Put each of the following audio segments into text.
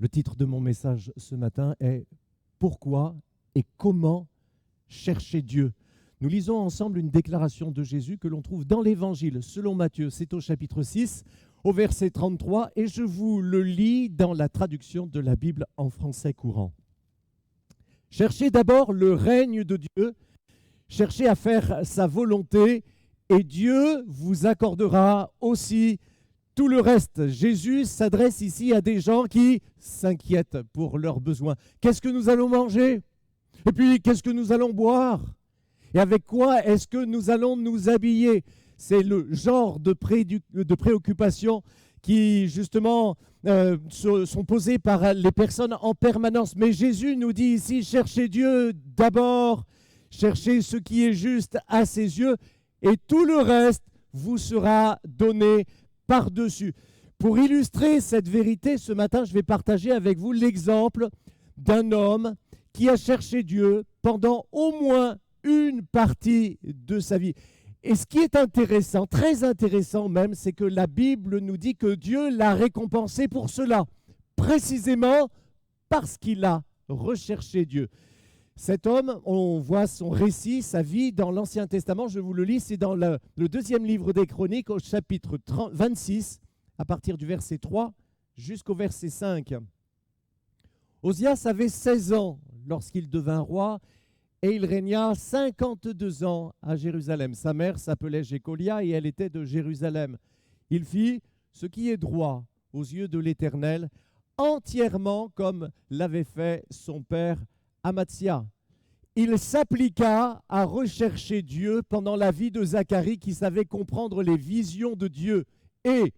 Le titre de mon message ce matin est « Pourquoi et comment chercher Dieu ?» Nous lisons ensemble une déclaration de Jésus que l'on trouve dans l'Évangile selon Matthieu. C'est au chapitre 6, au verset 33, et je vous le lis dans la traduction de la Bible en français courant. « Cherchez d'abord le règne de Dieu, cherchez à faire sa volonté, et Dieu vous accordera aussi tout le reste. » Jésus s'adresse ici à des gens qui s'inquiètent pour leurs besoins. Qu'est-ce que nous allons manger? Et puis, qu'est-ce que nous allons boire? Et avec quoi est-ce que nous allons nous habiller? C'est le genre de préoccupations qui, justement, sont posées par les personnes en permanence. Mais Jésus nous dit ici, cherchez Dieu d'abord, cherchez ce qui est juste à ses yeux, et tout le reste vous sera donné par-dessus. Pour illustrer cette vérité, ce matin, je vais partager avec vous l'exemple d'un homme qui a cherché Dieu pendant au moins une partie de sa vie. Et ce qui est intéressant, très intéressant même, c'est que la Bible nous dit que Dieu l'a récompensé pour cela, précisément parce qu'il a recherché Dieu. Cet homme, on voit son récit, sa vie dans l'Ancien Testament, je vous le lis, c'est dans le deuxième livre des Chroniques, au chapitre 26, à partir du verset 3 jusqu'au verset 5. Osias avait 16 ans lorsqu'il devint roi, et il régna 52 ans à Jérusalem. Sa mère s'appelait Jécolia et elle était de Jérusalem. Il fit ce qui est droit aux yeux de l'Éternel, entièrement comme l'avait fait son père Amatsia. Il s'appliqua à rechercher Dieu pendant la vie de Zacharie qui savait comprendre les visions de Dieu. Et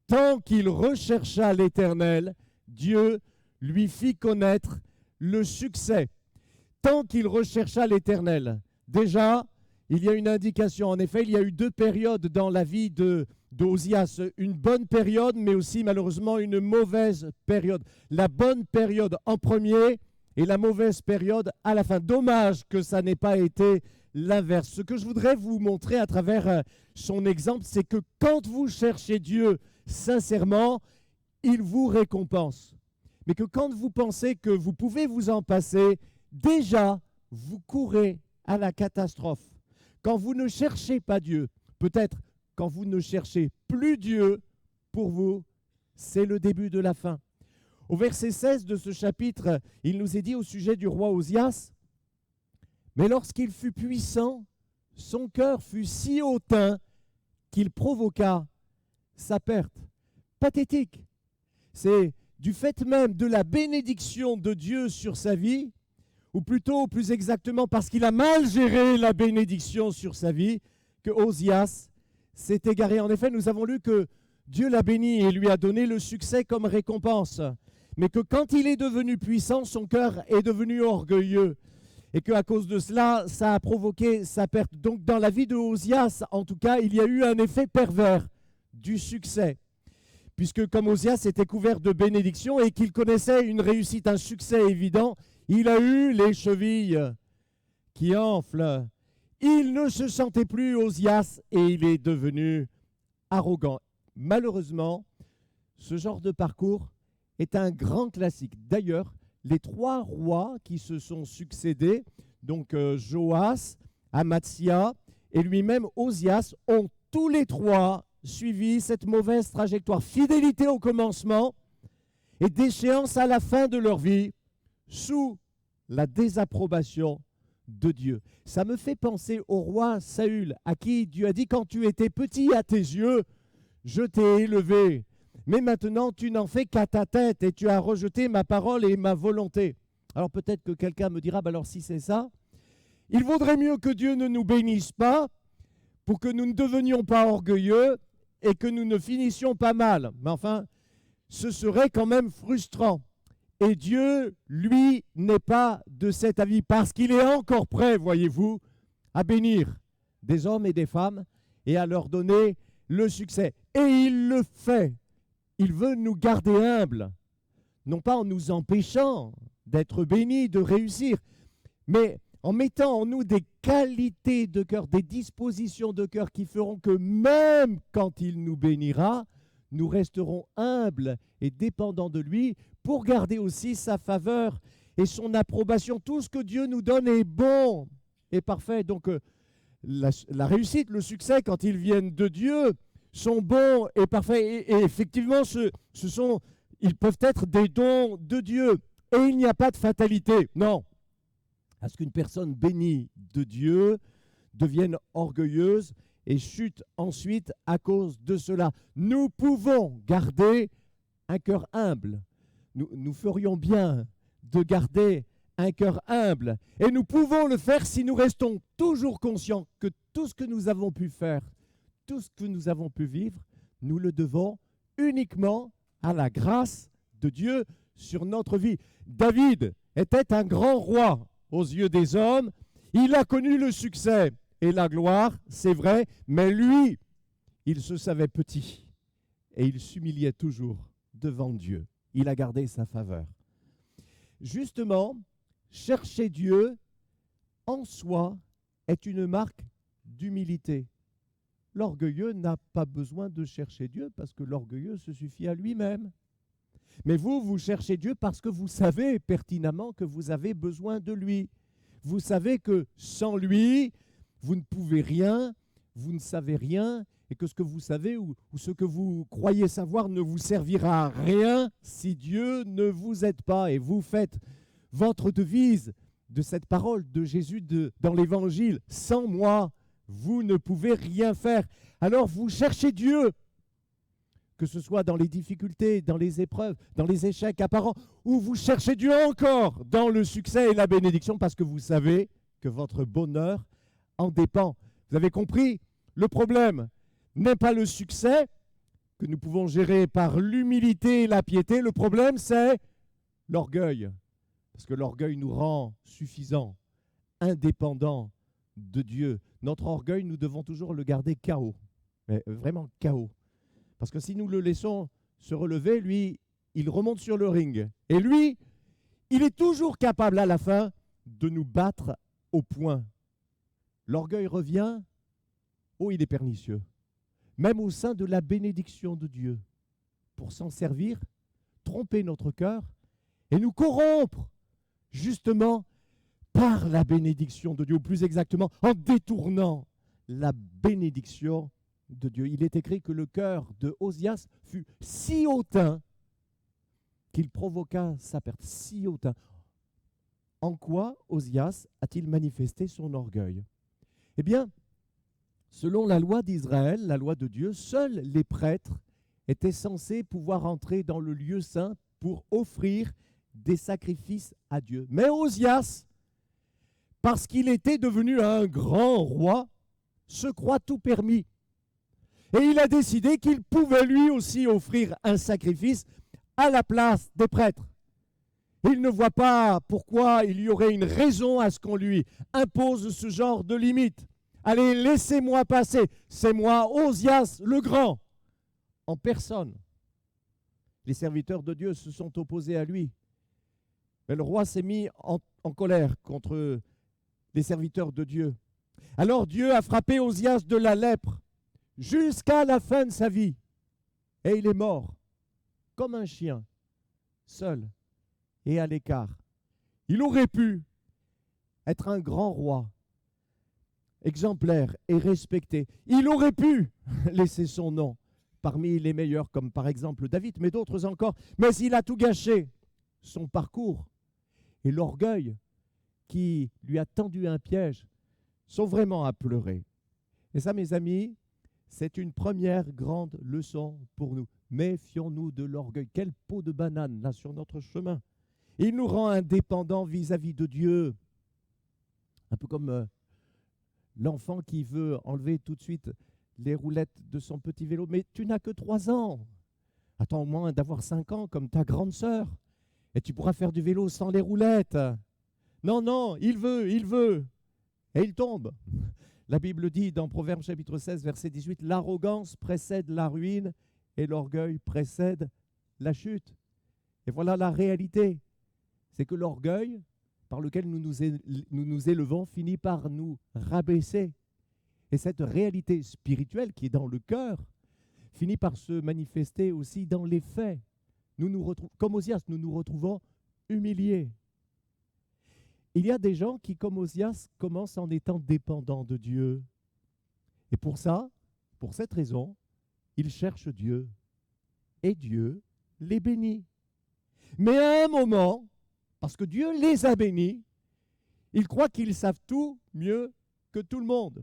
tant qu'il rechercha l'Éternel, Dieu lui fit connaître le succès. Tant qu'il rechercha l'Éternel. Déjà, il y a une indication. En effet, il y a eu deux périodes dans la vie d'Osias. Une bonne période, mais aussi malheureusement une mauvaise période. La bonne période en premier et la mauvaise période à la fin. Dommage que ça n'ait pas été l'inverse. Ce que je voudrais vous montrer à travers son exemple, c'est que quand vous cherchez Dieu sincèrement, il vous récompense. Mais que quand vous pensez que vous pouvez vous en passer, déjà, vous courez à la catastrophe. Quand vous ne cherchez pas Dieu, peut-être quand vous ne cherchez plus Dieu, pour vous, c'est le début de la fin. Au verset 16 de ce chapitre, il nous est dit au sujet du roi Osias, « Mais lorsqu'il fut puissant, son cœur fut si hautain qu'il provoqua sa perte. » Pathétique. C'est du fait même de la bénédiction de Dieu sur sa vie, ou plutôt, plus exactement, parce qu'il a mal géré la bénédiction sur sa vie, que Osias s'est égaré. En effet, nous avons lu que Dieu l'a béni et lui a donné le succès comme récompense, mais que quand il est devenu puissant, son cœur est devenu orgueilleux, et qu'à cause de cela, ça a provoqué sa perte. Donc, dans la vie de Osias, en tout cas, il y a eu un effet pervers du succès, puisque comme Osias était couvert de bénédictions et qu'il connaissait une réussite, un succès évident, il a eu les chevilles qui enflent. Il ne se sentait plus Osias et il est devenu arrogant. Malheureusement, ce genre de parcours est un grand classique. D'ailleurs, les trois rois qui se sont succédés, donc Joas, Amatsia et lui-même Osias, ont tous les trois suivi cette mauvaise trajectoire. Fidélité au commencement et déchéance à la fin de leur vie, sous la désapprobation de Dieu. Ça me fait penser au roi Saül, à qui Dieu a dit, quand tu étais petit à tes yeux, je t'ai élevé. Mais maintenant, tu n'en fais qu'à ta tête et tu as rejeté ma parole et ma volonté. Alors peut-être que quelqu'un me dira, alors si c'est ça, il vaudrait mieux que Dieu ne nous bénisse pas pour que nous ne devenions pas orgueilleux et que nous ne finissions pas mal. Mais enfin, ce serait quand même frustrant. Et Dieu, lui, n'est pas de cet avis parce qu'il est encore prêt, voyez-vous, à bénir des hommes et des femmes et à leur donner le succès. Et il le fait. Il veut nous garder humbles, non pas en nous empêchant d'être bénis, de réussir, mais en mettant en nous des qualités de cœur, des dispositions de cœur qui feront que même quand il nous bénira, nous resterons humbles et dépendants de lui pour garder aussi sa faveur et son approbation. Tout ce que Dieu nous donne est bon et parfait. Donc la réussite, le succès, quand ils viennent de Dieu, sont bons et parfaits. Et effectivement, ils peuvent être des dons de Dieu. Et il n'y a pas de fatalité. Non. À ce qu'une personne bénie de Dieu devienne orgueilleuse et chute ensuite à cause de cela. Nous pouvons garder un cœur humble. Nous ferions bien de garder un cœur humble. Et nous pouvons le faire si nous restons toujours conscients que tout ce que nous avons pu faire, tout ce que nous avons pu vivre, nous le devons uniquement à la grâce de Dieu sur notre vie. David était un grand roi aux yeux des hommes. Il a connu le succès et la gloire, c'est vrai, mais lui, il se savait petit et il s'humiliait toujours devant Dieu. Il a gardé sa faveur. Justement, chercher Dieu en soi est une marque d'humilité. L'orgueilleux n'a pas besoin de chercher Dieu parce que l'orgueilleux se suffit à lui-même. Mais vous cherchez Dieu parce que vous savez pertinemment que vous avez besoin de lui. Vous savez que sans lui, vous ne pouvez rien, vous ne savez rien, et que ce que vous savez ou ce que vous croyez savoir ne vous servira à rien si Dieu ne vous aide pas. Et vous faites votre devise de cette parole de Jésus dans l'Évangile. Sans moi, vous ne pouvez rien faire. Alors vous cherchez Dieu, que ce soit dans les difficultés, dans les épreuves, dans les échecs apparents, ou vous cherchez Dieu encore dans le succès et la bénédiction, parce que vous savez que votre bonheur en dépend. Vous avez compris? Le problème n'est pas le succès, que nous pouvons gérer par l'humilité et la piété. Le problème, c'est l'orgueil. Parce que l'orgueil nous rend suffisants, indépendants de Dieu. Notre orgueil, nous devons toujours le garder KO. Mais vraiment KO. Parce que si nous le laissons se relever, lui, il remonte sur le ring. Et lui, il est toujours capable à la fin de nous battre au point. L'orgueil revient, oh, il est pernicieux. Même au sein de la bénédiction de Dieu. Pour s'en servir, tromper notre cœur et nous corrompre, justement, par la bénédiction de Dieu, ou plus exactement, en détournant la bénédiction de Dieu. Il est écrit que le cœur de Osias fut si hautain qu'il provoqua sa perte. Si hautain. En quoi Osias a-t-il manifesté son orgueil? Eh bien, selon la loi d'Israël, la loi de Dieu, seuls les prêtres étaient censés pouvoir entrer dans le lieu saint pour offrir des sacrifices à Dieu. Mais Osias, parce qu'il était devenu un grand roi, se croit tout permis. Et il a décidé qu'il pouvait lui aussi offrir un sacrifice à la place des prêtres. Il ne voit pas pourquoi il y aurait une raison à ce qu'on lui impose ce genre de limite. Allez, laissez-moi passer. C'est moi, Osias le Grand, en personne. Les serviteurs de Dieu se sont opposés à lui. Mais le roi s'est mis en colère contre les serviteurs de Dieu. Alors Dieu a frappé Osias de la lèpre jusqu'à la fin de sa vie. Et il est mort, comme un chien, seul et à l'écart. Il aurait pu être un grand roi, exemplaire et respecté. Il aurait pu laisser son nom parmi les meilleurs, comme par exemple David, mais d'autres encore. Mais il a tout gâché, son parcours et l'orgueil qui lui a tendu un piège sont vraiment à pleurer. Et ça, mes amis, c'est une première grande leçon pour nous. Méfions-nous de l'orgueil. Quelle peau de banane, là, sur notre chemin. Il nous rend indépendants vis-à-vis de Dieu. Un peu comme l'enfant qui veut enlever tout de suite les roulettes de son petit vélo. Mais tu n'as que 3 ans. Attends au moins d'avoir 5 ans comme ta grande sœur. Et tu pourras faire du vélo sans les roulettes. Non, non, il veut. Et il tombe. La Bible dit dans Proverbes chapitre 16, verset 18, « L'arrogance précède la ruine et l'orgueil précède la chute. » Et voilà la réalité. C'est que l'orgueil, par lequel nous nous élevons, finit par nous rabaisser. Et cette réalité spirituelle qui est dans le cœur finit par se manifester aussi dans les faits. Comme Osias, nous nous retrouvons humiliés. Il y a des gens qui, comme Osias, commencent en étant dépendants de Dieu. Et pour cette raison, ils cherchent Dieu. Et Dieu les bénit. Mais à un moment, parce que Dieu les a bénis, ils croient qu'ils savent tout mieux que tout le monde.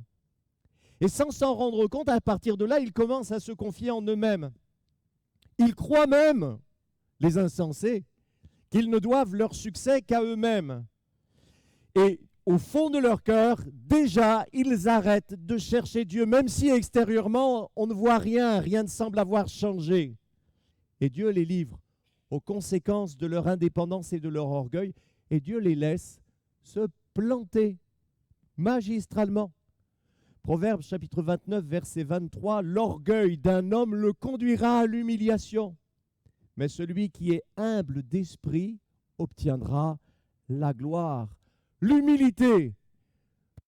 Et sans s'en rendre compte, à partir de là, ils commencent à se confier en eux-mêmes. Ils croient même, les insensés, qu'ils ne doivent leur succès qu'à eux-mêmes. Et au fond de leur cœur, déjà, ils arrêtent de chercher Dieu, même si extérieurement, on ne voit rien, rien ne semble avoir changé. Et Dieu les livre aux conséquences de leur indépendance et de leur orgueil, et Dieu les laisse se planter magistralement. Proverbe chapitre 29, verset 23, « L'orgueil d'un homme le conduira à l'humiliation, mais celui qui est humble d'esprit obtiendra la gloire. » L'humilité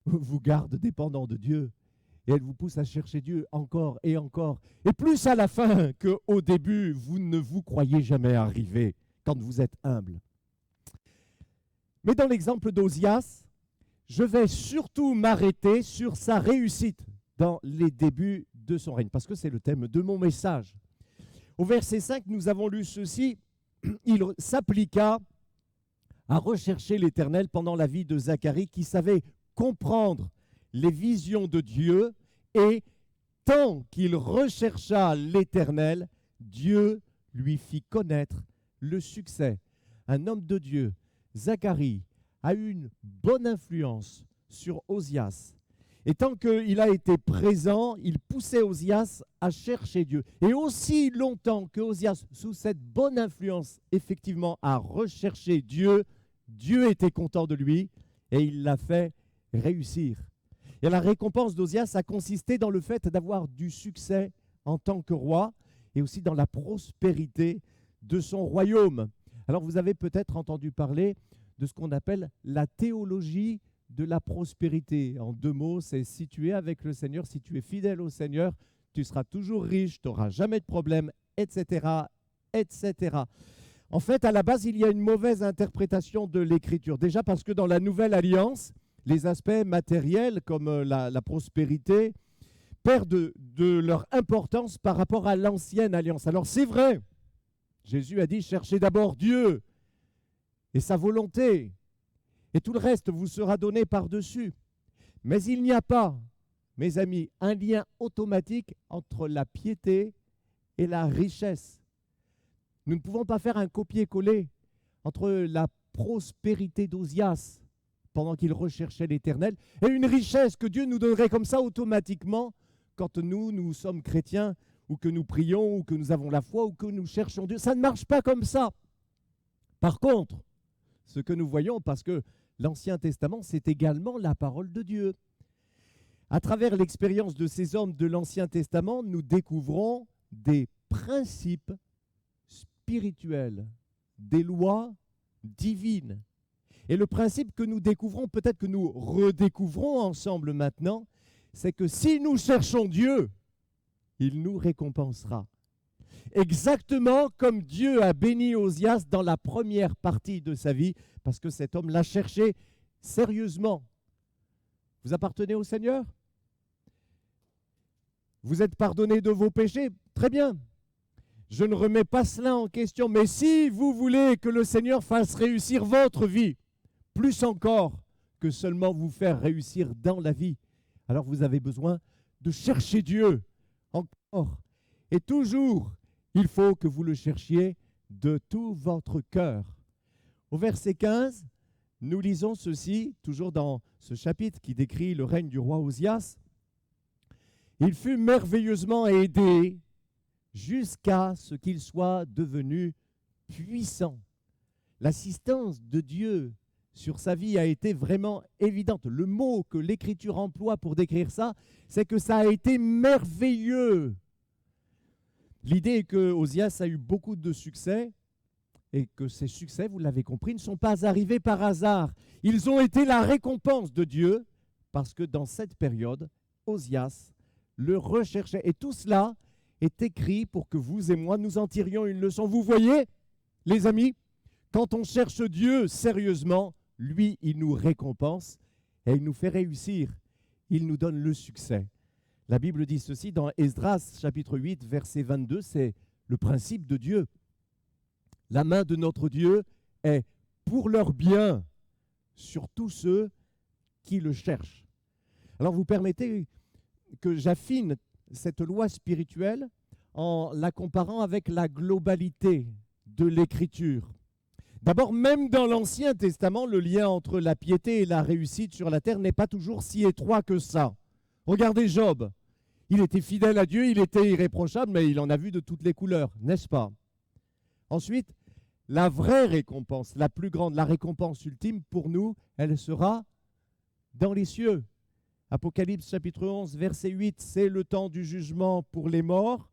vous garde dépendant de Dieu et elle vous pousse à chercher Dieu encore et encore. Et plus à la fin qu'au début, vous ne vous croyez jamais arriver quand vous êtes humble. Mais dans l'exemple d'Osias, je vais surtout m'arrêter sur sa réussite dans les débuts de son règne, parce que c'est le thème de mon message. Au verset 5, nous avons lu ceci, il s'appliqua à rechercher l'Éternel pendant la vie de Zacharie, qui savait comprendre les visions de Dieu, et tant qu'il rechercha l'Éternel, Dieu lui fit connaître le succès. Un homme de Dieu, Zacharie, a eu une bonne influence sur Osias. Et tant qu'il a été présent, il poussait Osias à chercher Dieu. Et aussi longtemps que Osias, sous cette bonne influence, effectivement, a recherché Dieu, Dieu était content de lui et il l'a fait réussir. Et la récompense d'Osias a consisté dans le fait d'avoir du succès en tant que roi et aussi dans la prospérité de son royaume. Alors vous avez peut-être entendu parler de ce qu'on appelle la théologie de la prospérité. En deux mots, c'est si tu es avec le Seigneur, si tu es fidèle au Seigneur, tu seras toujours riche, tu n'auras jamais de problème, etc., etc. En fait, à la base, il y a une mauvaise interprétation de l'Écriture. Déjà parce que dans la Nouvelle Alliance, les aspects matériels comme la prospérité perdent de leur importance par rapport à l'Ancienne Alliance. Alors c'est vrai, Jésus a dit « Cherchez d'abord Dieu et sa volonté, et tout le reste vous sera donné par-dessus. » Mais il n'y a pas, mes amis, un lien automatique entre la piété et la richesse. Nous ne pouvons pas faire un copier-coller entre la prospérité d'Osias pendant qu'il recherchait l'Éternel et une richesse que Dieu nous donnerait comme ça automatiquement quand nous sommes chrétiens ou que nous prions ou que nous avons la foi ou que nous cherchons Dieu. Ça ne marche pas comme ça. Par contre, ce que nous voyons, parce que l'Ancien Testament, c'est également la parole de Dieu. À travers l'expérience de ces hommes de l'Ancien Testament, nous découvrons des principes spirituels, des lois divines. Et le principe que nous découvrons, peut-être que nous redécouvrons ensemble maintenant, c'est que si nous cherchons Dieu, il nous récompensera. Exactement comme Dieu a béni Osias dans la première partie de sa vie, parce que cet homme l'a cherché sérieusement. Vous appartenez au Seigneur? Vous êtes pardonné de vos péchés? Très bien. Je ne remets pas cela en question, mais si vous voulez que le Seigneur fasse réussir votre vie, plus encore que seulement vous faire réussir dans la vie, alors vous avez besoin de chercher Dieu encore. Et toujours, il faut que vous le cherchiez de tout votre cœur. Au verset 15, nous lisons ceci, toujours dans ce chapitre qui décrit le règne du roi Osias. Il fut merveilleusement aidé jusqu'à ce qu'il soit devenu puissant. L'assistance de Dieu sur sa vie a été vraiment évidente. Le mot que l'Écriture emploie pour décrire ça, c'est que ça a été merveilleux. L'idée est que Osias a eu beaucoup de succès et que ces succès, vous l'avez compris, ne sont pas arrivés par hasard. Ils ont été la récompense de Dieu parce que dans cette période, Osias le recherchait. Et tout cela est écrit pour que vous et moi, nous en tirions une leçon. Vous voyez, les amis, quand on cherche Dieu sérieusement, lui, il nous récompense et il nous fait réussir. Il nous donne le succès. La Bible dit ceci dans Esdras, chapitre 8, verset 22, c'est le principe de Dieu. La main de notre Dieu est pour leur bien sur tous ceux qui le cherchent. Alors vous permettez que j'affine cette loi spirituelle en la comparant avec la globalité de l'Écriture. D'abord, même dans l'Ancien Testament, le lien entre la piété et la réussite sur la terre n'est pas toujours si étroit que ça. Regardez Job. Il était fidèle à Dieu, il était irréprochable, mais il en a vu de toutes les couleurs, n'est-ce pas? Ensuite, la vraie récompense, la plus grande, la récompense ultime pour nous, elle sera dans les cieux. Apocalypse chapitre 11, verset 8, c'est le temps du jugement pour les morts,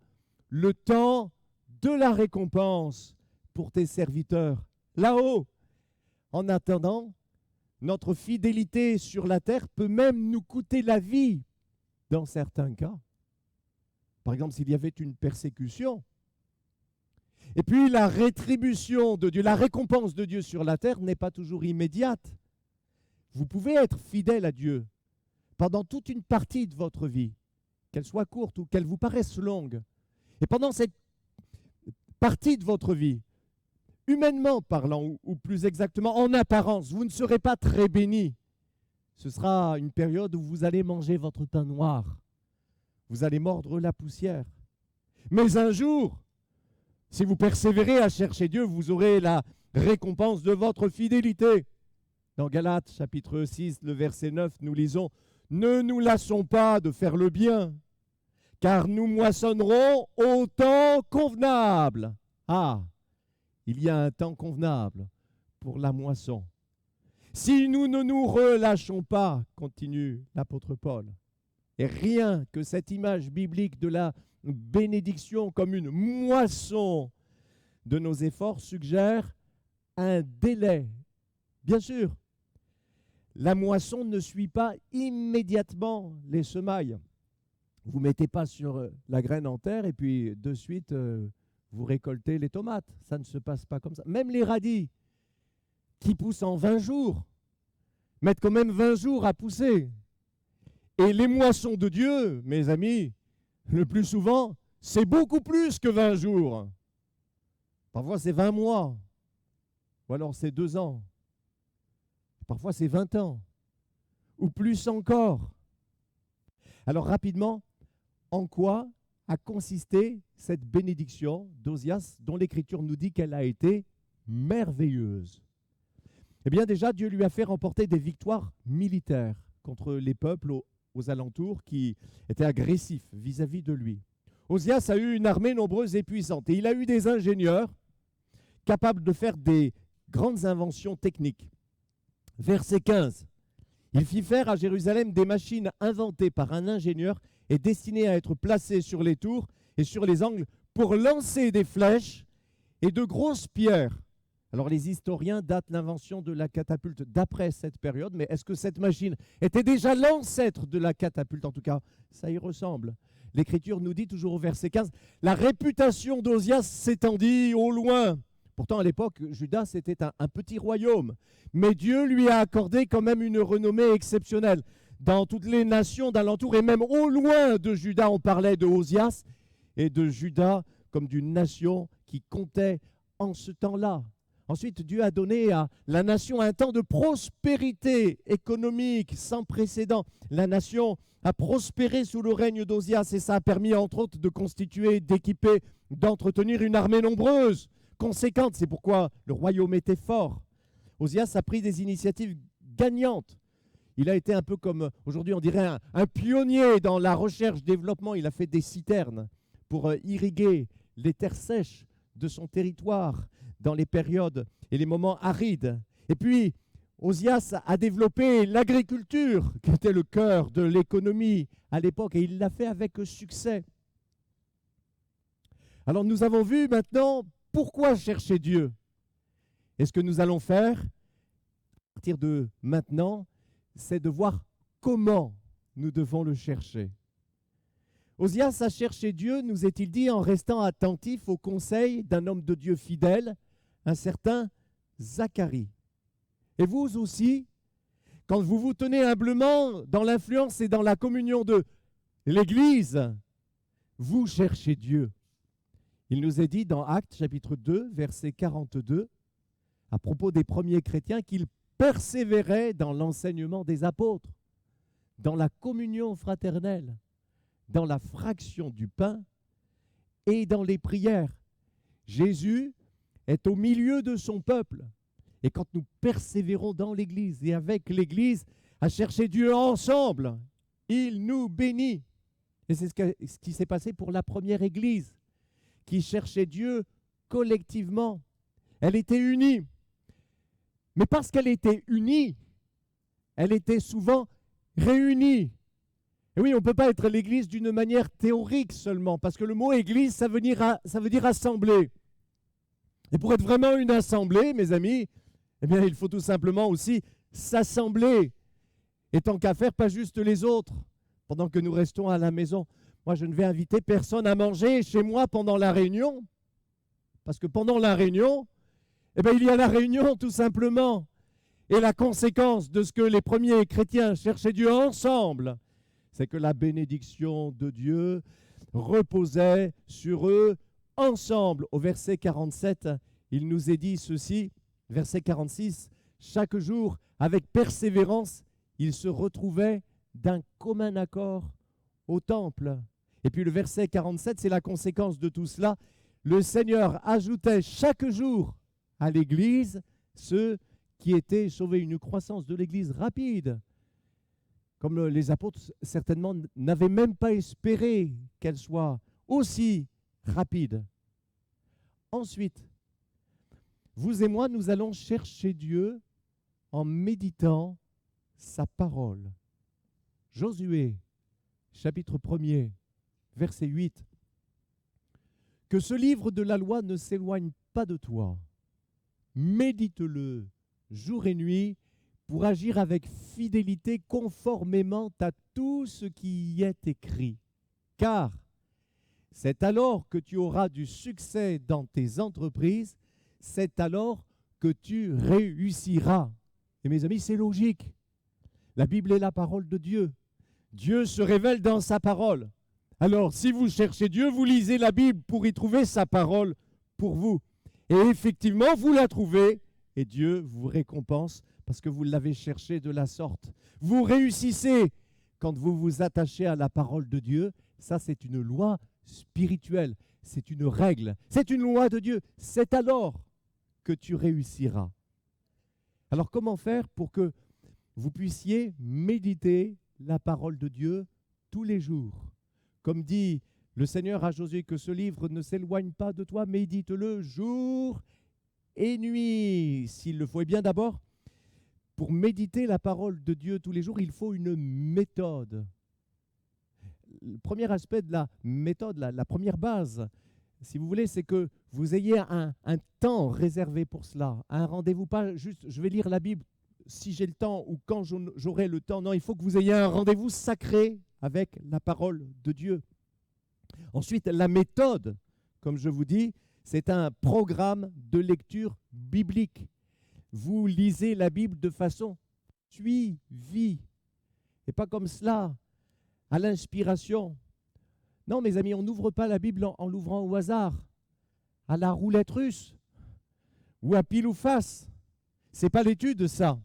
le temps de la récompense pour tes serviteurs. Là-haut, en attendant, notre fidélité sur la terre peut même nous coûter la vie dans certains cas. Par exemple, s'il y avait une persécution. Et puis la rétribution de Dieu, la récompense de Dieu sur la terre n'est pas toujours immédiate. Vous pouvez être fidèle à Dieu pendant toute une partie de votre vie, qu'elle soit courte ou qu'elle vous paraisse longue. Et pendant cette partie de votre vie, humainement parlant, ou plus exactement en apparence, vous ne serez pas très béni. Ce sera une période où vous allez manger votre pain noir. Vous allez mordre la poussière. Mais un jour, si vous persévérez à chercher Dieu, vous aurez la récompense de votre fidélité. Dans Galates, chapitre 6, le verset 9, nous lisons « Ne nous lassons pas de faire le bien, car nous moissonnerons au temps convenable. » Ah, il y a un temps convenable pour la moisson. Si nous ne nous relâchons pas, continue l'apôtre Paul, et rien que cette image biblique de la bénédiction comme une moisson de nos efforts suggère un délai. Bien sûr, la moisson ne suit pas immédiatement les semailles. Vous ne mettez pas sur la graine en terre et puis de suite vous récoltez les tomates. Ça ne se passe pas comme ça. Même les radis qui poussent en 20 jours mettent quand même 20 jours à pousser. Et les moissons de Dieu, mes amis, le plus souvent, c'est beaucoup plus que 20 jours. Parfois, c'est 20 mois. Ou alors, c'est 2 ans. Parfois, c'est 20 ans. Ou plus encore. Alors, rapidement, en quoi a consisté cette bénédiction d'Osias, dont l'Écriture nous dit qu'elle a été merveilleuse? Eh bien, déjà, Dieu lui a fait remporter des victoires militaires contre les peuples aux alentours qui étaient agressifs vis-à-vis de lui. Osias a eu une armée nombreuse et puissante et il a eu des ingénieurs capables de faire des grandes inventions techniques. Verset 15. Il fit faire à Jérusalem des machines inventées par un ingénieur et destinées à être placées sur les tours et sur les angles pour lancer des flèches et de grosses pierres. Alors les historiens datent l'invention de la catapulte d'après cette période, mais est-ce que cette machine était déjà l'ancêtre de la catapulte? En tout cas, ça y ressemble. L'Écriture nous dit toujours au verset 15, la réputation d'Osias s'étendit au loin. Pourtant, à l'époque, Juda, c'était un petit royaume. Mais Dieu lui a accordé quand même une renommée exceptionnelle. Dans toutes les nations d'alentour, et même au loin de Juda, on parlait de Osias et de Juda comme d'une nation qui comptait en ce temps-là. Ensuite, Dieu a donné à la nation un temps de prospérité économique sans précédent. La nation a prospéré sous le règne d'Osias et ça a permis, entre autres, de constituer, d'équiper, d'entretenir une armée nombreuse, conséquente. C'est pourquoi le royaume était fort. Osias a pris des initiatives gagnantes. Il a été un peu comme, aujourd'hui on dirait, un pionnier dans la recherche-développement. Il a fait des citernes pour irriguer les terres sèches de son territoire dans les périodes et les moments arides. Et puis, Osias a développé l'agriculture, qui était le cœur de l'économie à l'époque, et il l'a fait avec succès. Alors nous avons vu maintenant pourquoi chercher Dieu. Et ce que nous allons faire, à partir de maintenant, c'est de voir comment nous devons le chercher. Osias a cherché Dieu, nous est-il dit, en restant attentif au conseil d'un homme de Dieu fidèle, un certain Zacharie. Et vous aussi, quand vous vous tenez humblement dans l'influence et dans la communion de l'Église, vous cherchez Dieu. Il nous est dit dans Actes chapitre 2, verset 42, à propos des premiers chrétiens, qu'ils persévéraient dans l'enseignement des apôtres, dans la communion fraternelle, dans la fraction du pain et dans les prières. Jésus est au milieu de son peuple. Et quand nous persévérons dans l'Église et avec l'Église à chercher Dieu ensemble, il nous bénit. Et c'est ce qui s'est passé pour la première Église, qui cherchait Dieu collectivement. Elle était unie. Mais parce qu'elle était unie, elle était souvent réunie. Et oui, on ne peut pas être l'Église d'une manière théorique seulement, parce que le mot Église, ça veut dire assemblée. Et pour être vraiment une assemblée, mes amis, eh bien, il faut tout simplement aussi s'assembler. Et tant qu'à faire, pas juste les autres, pendant que nous restons à la maison. Moi, je ne vais inviter personne à manger chez moi pendant la réunion, parce que pendant la réunion, eh bien, il y a la réunion tout simplement. Et la conséquence de ce que les premiers chrétiens cherchaient Dieu ensemble, c'est que la bénédiction de Dieu reposait sur eux ensemble. Au verset 47, il nous est dit ceci, verset 46, « Chaque jour, avec persévérance, ils se retrouvaient d'un commun accord au temple. » Et puis le verset 47, c'est la conséquence de tout cela. « Le Seigneur ajoutait chaque jour à l'Église ceux qui étaient sauvés. » Une croissance de l'Église rapide, comme les apôtres certainement n'avaient même pas espéré qu'elle soit aussi rapide. Ensuite, vous et moi, nous allons chercher Dieu en méditant sa parole. Josué, chapitre 1er, verset 8. « Que ce livre de la loi ne s'éloigne pas de toi. Médite-le jour et nuit pour agir avec fidélité conformément à tout ce qui y est écrit. Car c'est alors que tu auras du succès dans tes entreprises, c'est alors que tu réussiras. » Et mes amis, c'est logique. La Bible est la parole de Dieu. Dieu se révèle dans sa parole. Alors, si vous cherchez Dieu, vous lisez la Bible pour y trouver sa parole pour vous. Et effectivement, vous la trouvez et Dieu vous récompense parce que vous l'avez cherché de la sorte. Vous réussissez quand vous vous attachez à la parole de Dieu. Ça, c'est une loi spirituelle. C'est une règle. C'est une loi de Dieu. C'est alors que tu réussiras. Alors, comment faire pour que vous puissiez méditer la parole de Dieu tous les jours? Comme dit le Seigneur à Josué, que ce livre ne s'éloigne pas de toi, médite-le jour et nuit, s'il le faut. Et bien d'abord, pour méditer la parole de Dieu tous les jours, il faut une méthode. Le premier aspect de la méthode, la première base, si vous voulez, c'est que vous ayez un temps réservé pour cela, un rendez-vous, pas juste je vais lire la Bible si j'ai le temps ou quand j'aurai le temps. Non, il faut que vous ayez un rendez-vous sacré avec la parole de Dieu. Ensuite, la méthode, comme je vous dis, c'est un programme de lecture biblique. Vous lisez la Bible de façon suivie et pas comme cela, à l'inspiration. Non, mes amis, on n'ouvre pas la Bible en l'ouvrant au hasard, à la roulette russe ou à pile ou face. Ce n'est pas l'étude, ça.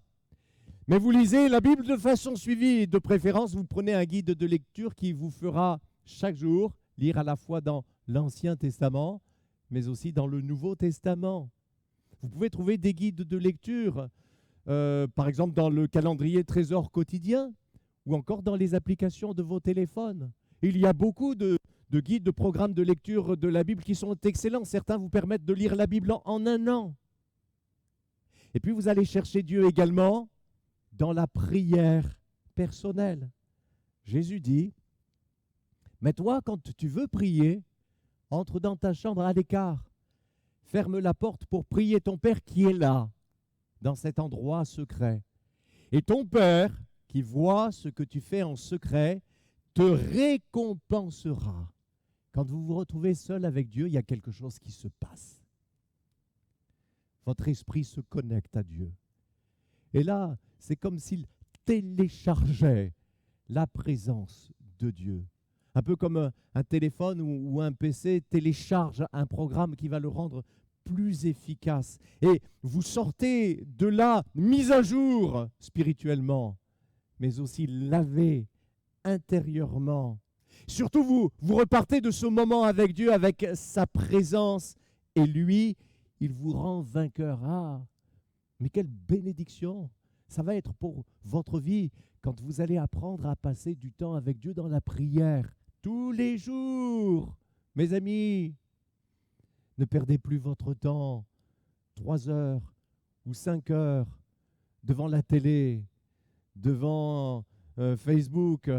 Mais vous lisez la Bible de façon suivie. De préférence, vous prenez un guide de lecture qui vous fera chaque jour lire à la fois dans l'Ancien Testament, mais aussi dans le Nouveau Testament. Vous pouvez trouver des guides de lecture, par exemple dans le calendrier Trésor quotidien, ou encore dans les applications de vos téléphones. Il y a beaucoup de guides, de programmes de lecture de la Bible qui sont excellents. Certains vous permettent de lire la Bible en un an. Et puis vous allez chercher Dieu également dans la prière personnelle. Jésus dit, « Mais toi, quand tu veux prier, entre dans ta chambre à l'écart, ferme la porte pour prier ton Père qui est là, dans cet endroit secret. Et ton Père, qui voit ce que tu fais en secret, te récompensera. Quand vous vous retrouvez seul avec Dieu, il y a quelque chose qui se passe. Votre esprit se connecte à Dieu. Et là, c'est comme s'il téléchargeait la présence de Dieu. Un peu comme un téléphone ou un PC télécharge un programme qui va le rendre plus efficace. Et vous sortez de là mis à jour spirituellement, mais aussi lavé intérieurement. Surtout vous repartez de ce moment avec Dieu, avec sa présence, et lui, il vous rend vainqueur. Ah, mais quelle bénédiction! Ça va être pour votre vie quand vous allez apprendre à passer du temps avec Dieu dans la prière, tous les jours. Mes amis, ne perdez plus votre temps, 3 heures ou 5 heures, devant la télé, devant Facebook,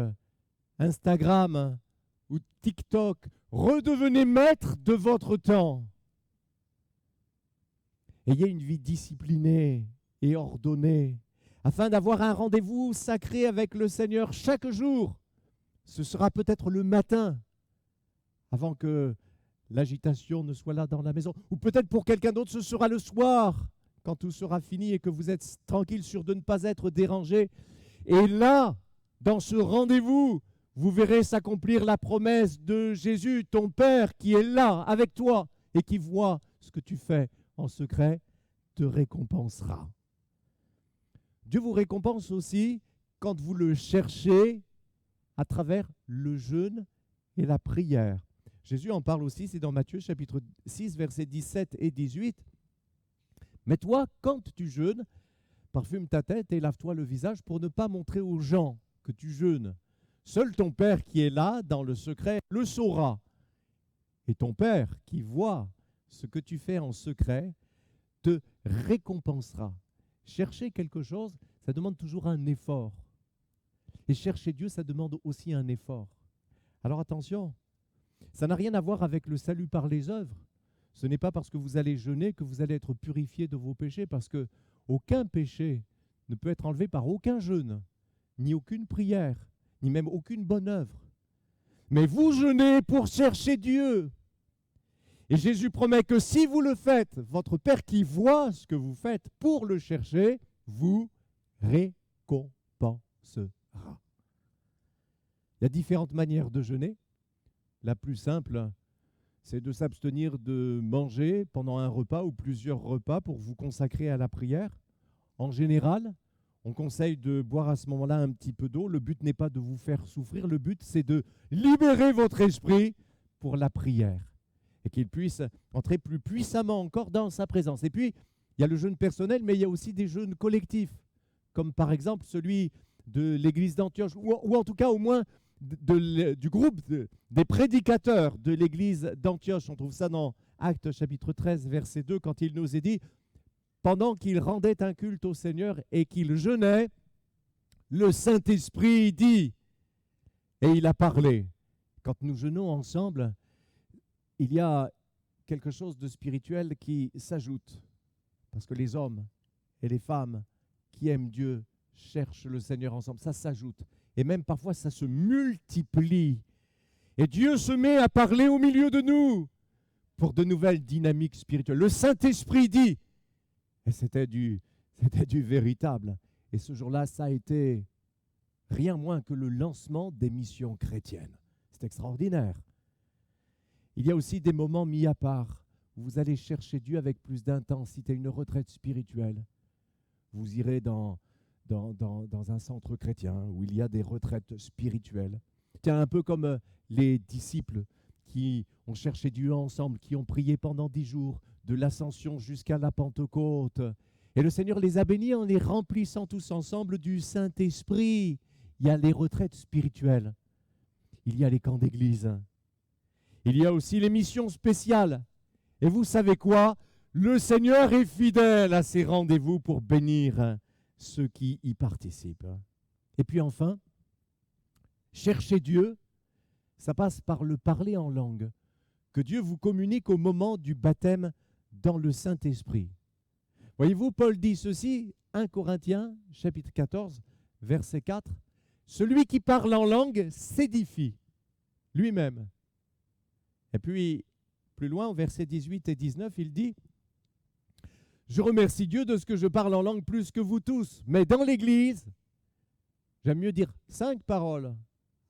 Instagram ou TikTok. Redevenez maître de votre temps. Ayez une vie disciplinée et ordonnée, afin d'avoir un rendez-vous sacré avec le Seigneur chaque jour. Ce sera peut-être le matin, avant que l'agitation ne soit là dans la maison. Ou peut-être pour quelqu'un d'autre, ce sera le soir, quand tout sera fini et que vous êtes tranquille, sûr de ne pas être dérangé. Et là, dans ce rendez-vous, vous verrez s'accomplir la promesse de Jésus, ton Père qui est là avec toi et qui voit ce que tu fais en secret, te récompensera. Dieu vous récompense aussi quand vous le cherchez à travers le jeûne et la prière. Jésus en parle aussi, c'est dans Matthieu chapitre 6, versets 17 et 18. « Mais toi, quand tu jeûnes, parfume ta tête et lave-toi le visage pour ne pas montrer aux gens que tu jeûnes. Seul ton Père qui est là, dans le secret, le saura. Et ton Père qui voit ce que tu fais en secret, te récompensera. » Chercher quelque chose, ça demande toujours un effort. Et chercher Dieu, ça demande aussi un effort. Alors attention, ça n'a rien à voir avec le salut par les œuvres. Ce n'est pas parce que vous allez jeûner que vous allez être purifié de vos péchés, parce que aucun péché ne peut être enlevé par aucun jeûne, ni aucune prière, ni même aucune bonne œuvre. Mais vous jeûnez pour chercher Dieu. Et Jésus promet que si vous le faites, votre Père qui voit ce que vous faites pour le chercher, vous récompensera. Il y a différentes manières de jeûner. La plus simple, c'est de s'abstenir de manger pendant un repas ou plusieurs repas pour vous consacrer à la prière. En général, on conseille de boire à ce moment-là un petit peu d'eau. Le but n'est pas de vous faire souffrir, le but c'est de libérer votre esprit pour la prière et qu'il puisse entrer plus puissamment encore dans sa présence. Et puis, il y a le jeûne personnel, mais il y a aussi des jeûnes collectifs, comme par exemple celui de l'église d'Antioche, ou en tout cas au moins du groupe des prédicateurs de l'église d'Antioche. On trouve ça dans Actes chapitre 13, verset 2, quand il nous est dit « Pendant qu'il rendait un culte au Seigneur et qu'il jeûnait, le Saint-Esprit dit, et il a parlé. » Quand nous jeûnons ensemble, il y a quelque chose de spirituel qui s'ajoute, parce que les hommes et les femmes qui aiment Dieu cherchent le Seigneur ensemble, ça s'ajoute. Et même parfois, ça se multiplie. Et Dieu se met à parler au milieu de nous pour de nouvelles dynamiques spirituelles. Le Saint-Esprit dit, et c'était du véritable. Et ce jour-là, ça a été rien moins que le lancement des missions chrétiennes. C'est extraordinaire. Il y a aussi des moments mis à part où vous allez chercher Dieu avec plus d'intensité, une retraite spirituelle. Vous irez dans un centre chrétien où il y a des retraites spirituelles. Tiens, un peu comme les disciples qui ont cherché Dieu ensemble, qui ont prié pendant 10 jours, de l'Ascension jusqu'à la Pentecôte. Et le Seigneur les a bénis en les remplissant tous ensemble du Saint-Esprit. Il y a les retraites spirituelles. Il y a les camps d'église. Il y a aussi les missions spéciales. Et vous savez quoi? Le Seigneur est fidèle à ses rendez-vous pour bénir ceux qui y participent. Et puis enfin, chercher Dieu, ça passe par le parler en langue, que Dieu vous communique au moment du baptême dans le Saint-Esprit. Voyez-vous, Paul dit ceci, 1 Corinthiens, chapitre 14, verset 4, « Celui qui parle en langue s'édifie lui-même. Et puis, plus loin, au verset 18 et 19, il dit « Je remercie Dieu de ce que je parle en langue plus que vous tous, mais dans l'Église, j'aime mieux dire 5 paroles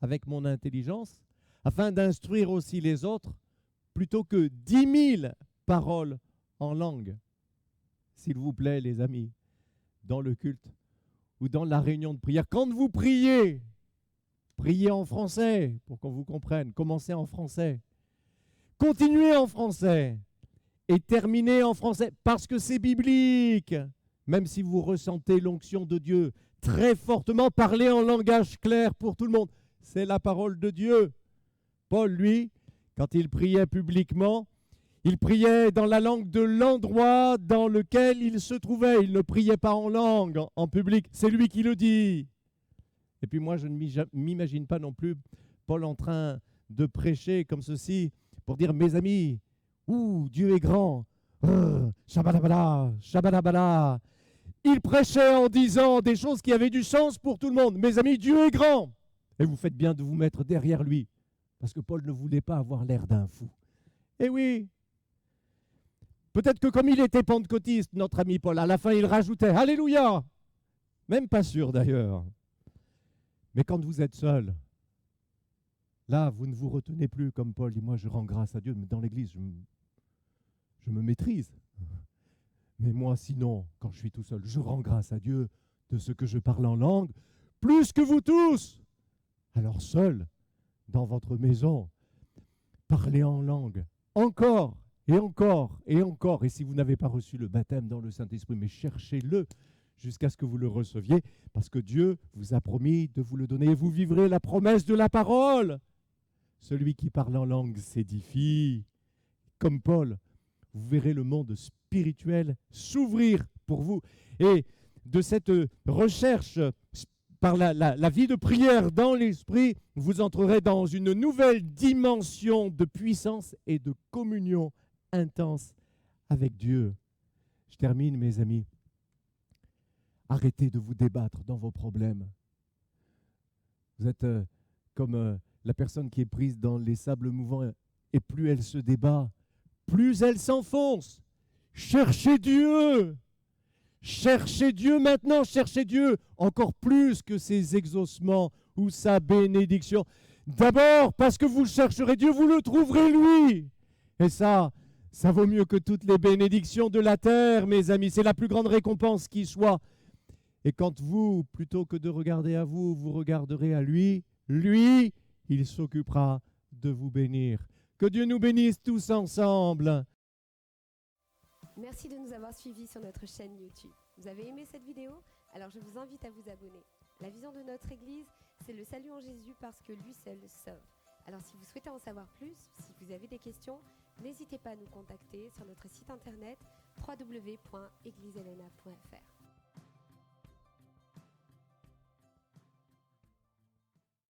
avec mon intelligence, afin d'instruire aussi les autres, plutôt que 10 000 paroles en langue. » S'il vous plaît, les amis, dans le culte ou dans la réunion de prière, quand vous priez, priez en français pour qu'on vous comprenne. Commencez en français. Continuez en français et terminez en français parce que c'est biblique. Même si vous ressentez l'onction de Dieu très fortement, parlez en langage clair pour tout le monde. C'est la parole de Dieu. Paul, lui, quand il priait publiquement, il priait dans la langue de l'endroit dans lequel il se trouvait. Il ne priait pas en langue, en public. C'est lui qui le dit. Et puis moi, je ne m'imagine pas non plus Paul en train de prêcher comme ceci pour dire, mes amis, Dieu est grand. Shabadabada, shabadabada. Il prêchait en disant des choses qui avaient du sens pour tout le monde. Mes amis, Dieu est grand. Et vous faites bien de vous mettre derrière lui. Parce que Paul ne voulait pas avoir l'air d'un fou. Eh oui. Peut-être que comme il était pentecôtiste, notre ami Paul, à la fin, il rajoutait « Alléluia !» Même pas sûr d'ailleurs. Mais quand vous êtes seul, là, vous ne vous retenez plus comme Paul dit « Moi, je rends grâce à Dieu, mais dans l'église, je me maîtrise. Mais moi, sinon, quand je suis tout seul, je rends grâce à Dieu de ce que je parle en langue, plus que vous tous. Alors seul, dans votre maison, parlez en langue, encore et encore et encore. Et si vous n'avez pas reçu le baptême dans le Saint-Esprit, mais cherchez-le jusqu'à ce que vous le receviez, parce que Dieu vous a promis de vous le donner. Et vous vivrez la promesse de la parole. Celui qui parle en langue s'édifie. Comme Paul, vous verrez le monde spirituel s'ouvrir pour vous. Et de cette recherche par la vie de prière dans l'esprit, vous entrerez dans une nouvelle dimension de puissance et de communion intense avec Dieu. Je termine, mes amis. Arrêtez de vous débattre dans vos problèmes. Vous êtes comme la personne qui est prise dans les sables mouvants et plus elle se débat, plus elle s'enfonce. Cherchez Dieu. Cherchez Dieu maintenant, cherchez Dieu encore plus que ses exaucements ou sa bénédiction. D'abord, parce que vous chercherez Dieu, vous le trouverez lui. Et ça vaut mieux que toutes les bénédictions de la terre, mes amis. C'est la plus grande récompense qui soit. Et quand vous, plutôt que de regarder à vous, vous regarderez à lui, lui, il s'occupera de vous bénir. Que Dieu nous bénisse tous ensemble. Merci de nous avoir suivis sur notre chaîne YouTube. Vous avez aimé cette vidéo? Alors je vous invite à vous abonner. La vision de notre Église, c'est le salut en Jésus parce que lui seul sauve. Alors si vous souhaitez en savoir plus, si vous avez des questions, n'hésitez pas à nous contacter sur notre site internet www.egliseenna.fr.